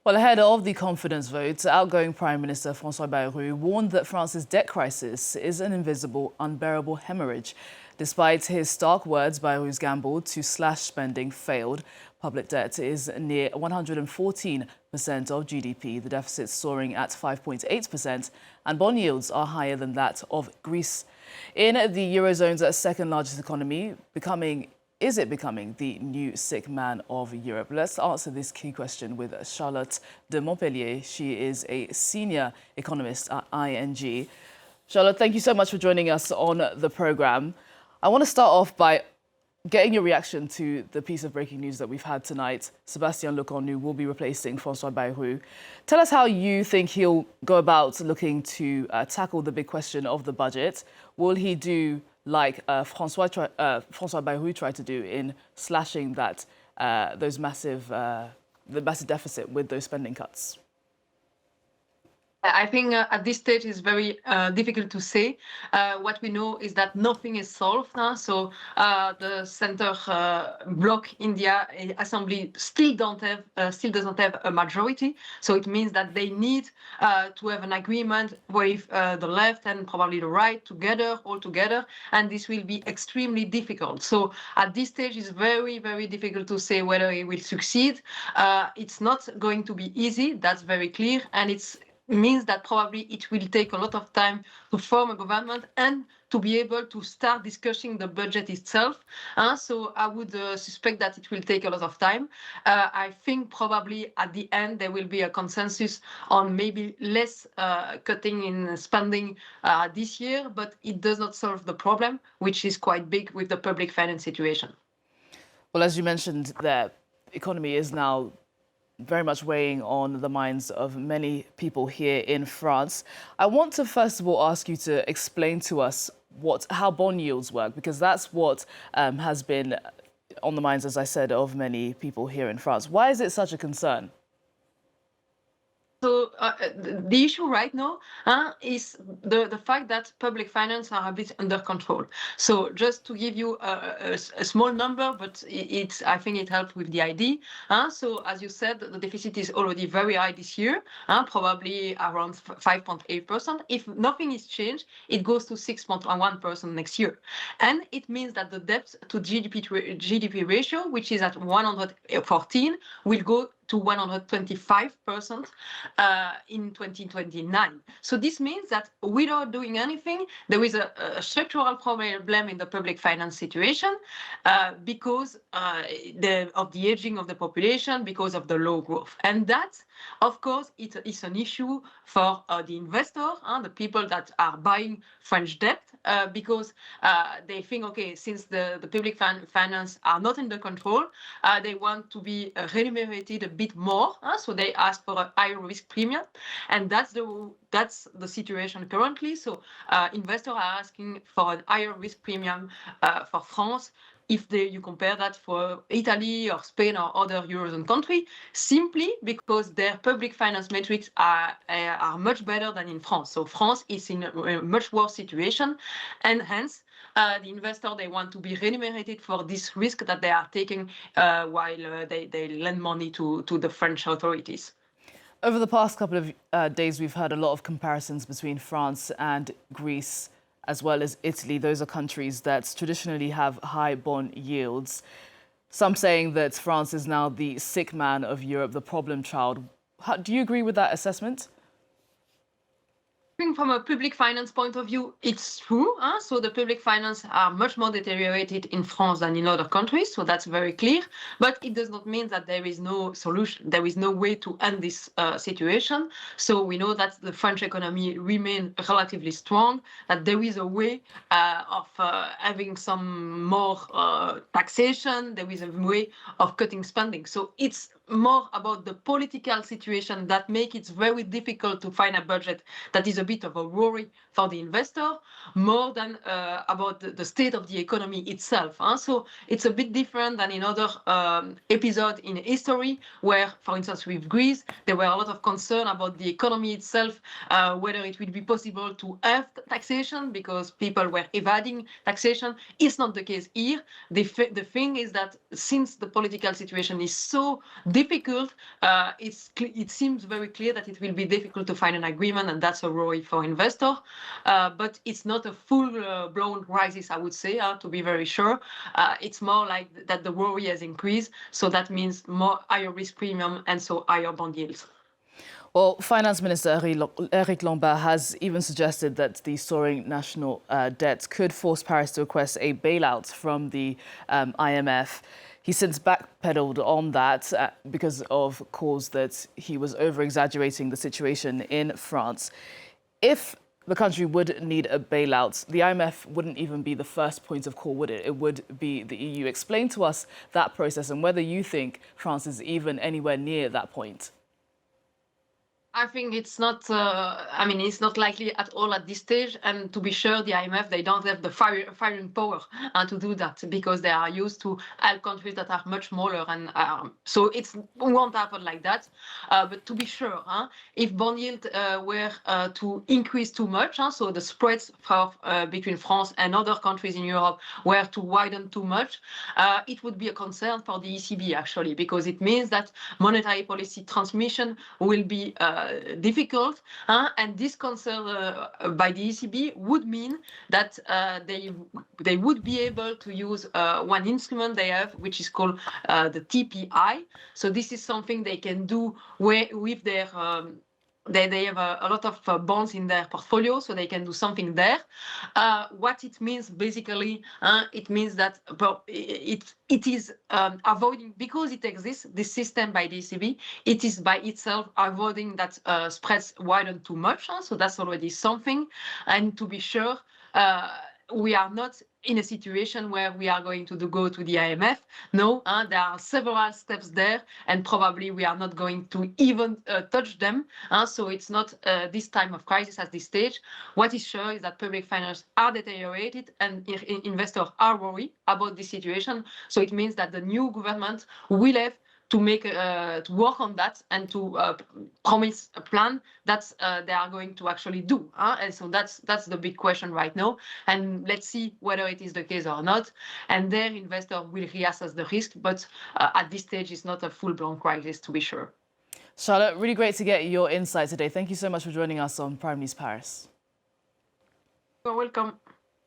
Well, ahead of the confidence vote, outgoing Prime Minister François Bayrou warned that France's debt crisis is an invisible, unbearable hemorrhage. Despite his stark words, Bayrou's gamble to slash spending failed. Public debt is near 114% of GDP, the deficit soaring at 5.8%, and bond yields are higher than that of Greece. In the Eurozone's second largest economy, is it becoming the new sick man of Europe? Let's answer this key question with Charlotte de Montpellier. She is a senior economist at ING. Charlotte, thank you so much for joining us on the program. I want to start off by getting your reaction to the piece of breaking news that we've had tonight. Sébastien Lecornu will be replacing François Bayrou. Tell us how you think he'll go about looking to tackle the big question of the budget. Will he do like François Bayrou tried to do in slashing that the massive deficit with those spending cuts? I think at this stage it's very difficult to say. What we know is that nothing is solved. So the center bloc India Assembly still doesn't have a majority. So it means that they need to have an agreement with the left and probably the right all together, and this will be extremely difficult. So at this stage it's very, very difficult to say whether he will succeed. It's not going to be easy, that's very clear, and it means that probably it will take a lot of time to form a government and to be able to start discussing the budget itself. So I would suspect that it will take a lot of time. I think probably at the end there will be a consensus on maybe less cutting in spending this year, but it does not solve the problem, which is quite big with the public finance situation. Well, as you mentioned, the economy is now very much weighing on the minds of many people here in France. I want to first of all ask you to explain to us how bond yields work, because that's what has been on the minds, as I said, of many people here in France. Why is it such a concern? So the issue right now is the fact that public finance are a bit under control. So just to give you a small number, but I think it helps with the idea. So as you said, the deficit is already very high this year, probably around 5.8%. If nothing is changed, it goes to 6.1% next year. And it means that the debt to GDP ratio, which is at 114, will go to 125% in 2029. So this means that without doing anything, there is a structural problem in the public finance situation because of the aging of the population, because of the low growth. And that, of course, it's an issue for the investor, the people that are buying French debt, because they think, okay, since the public finance are not under control, they want to be remunerated a bit more, so they ask for a higher risk premium, and that's the situation currently. So investors are asking for a higher risk premium for France. If you compare that for Italy or Spain or other Eurozone country, simply because their public finance metrics are much better than in France. So France is in a much worse situation, and hence the investor, they want to be remunerated for this risk that they are taking while they lend money to the French authorities. Over the past couple of days, we've heard a lot of comparisons between France and Greece, as well as Italy. Those are countries that traditionally have high bond yields. Some saying that France is now the sick man of Europe, the problem child. Do you agree with that assessment? I think from a public finance point of view, it's true. So the public finance are much more deteriorated in France than in other countries. So that's very clear. But it does not mean that there is no solution. There is no way to end this situation. So we know that the French economy remains relatively strong, that there is a way of having some more taxation. There is a way of cutting spending. So it's more about the political situation that makes it very difficult to find a budget that is a bit of a worry for the investor, more than about the state of the economy itself. So it's a bit different than in other episodes in history, where, for instance, with Greece, there were a lot of concern about the economy itself, whether it would be possible to have taxation because people were evading taxation. It's not the case here. The thing is that since the political situation is so difficult. It seems very clear that it will be difficult to find an agreement, and that's a worry for investors. But it's not a full-blown crisis, I would say, to be very sure. It's more like that the worry has increased, so that means more higher risk premium and so higher bond yields. Well, Finance Minister Eric Lombard has even suggested that the soaring national debt could force Paris to request a bailout from the IMF. He's since backpedaled on that because of calls that he was over-exaggerating the situation in France. If the country would need a bailout, the IMF wouldn't even be the first point of call, would it? It would be the EU. Explain to us that process and whether you think France is even anywhere near that point. I think it's not. It's not likely at all at this stage. And to be sure, the IMF, they don't have the firing power to do that because they are used to help countries that are much smaller, and so it won't happen like that. But to be sure, if bond yield were to increase too much, so the spreads between France and other countries in Europe were to widen too much, it would be a concern for the ECB actually, because it means that monetary policy transmission will be difficult, and this concern by the ECB would mean that they would be able to use one instrument they have, which is called the TPI. So this is something they can do with their they have a lot of bonds in their portfolio, so they can do something there. What it means basically, it means that it is avoiding, because it exists, this system by the ECB, it is by itself avoiding that spreads widen too much. So that's already something. And to be sure, we are not in a situation where we are going to go to the IMF. No, there are several steps there, and probably we are not going to even touch them. So it's not this time of crisis at this stage. What is sure is that public finances are deteriorated, and investors are worried about this situation. So it means that the new government will have to make to work on that and to promise a plan that they are going to actually do. And so that's the big question right now. And let's see whether it is the case or not. And there, investors will reassess the risk. But at this stage, it's not a full-blown crisis, to be sure. Charlotte, really great to get your insight today. Thank you so much for joining us on Prime News Paris. You're welcome.